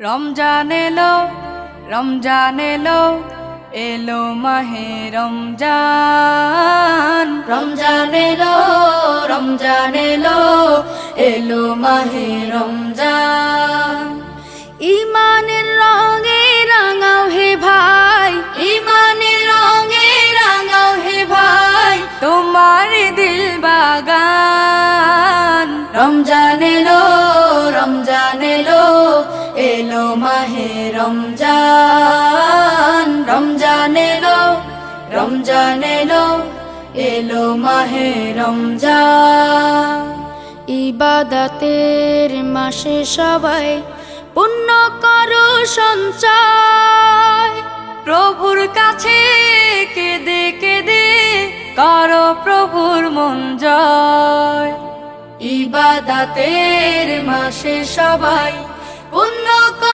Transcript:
রমজান এলো, রমজান এলো, এলো মাহে রমজান। রমজান এলো, রমজান এলো, এলো মাহে রমজান। ইমানের রঙে রাঙাও হে ভাই, ইমানের রঙে রাঙাও হে ভাই, তোমার দিল বাগান। রমজান এলো, রমজান এলো, এলো মাহে রমজান। রমজান এলো, রমজান এলো, এলো মাহে রমজান। ইবাদতের মাসে সবাই পুণ্য করো সঞ্চয়, প্রভুর কাছে কেঁদে কেঁদে করো প্রভুর মন জয়। ইবাদতের মাসে সবাই পুণ্য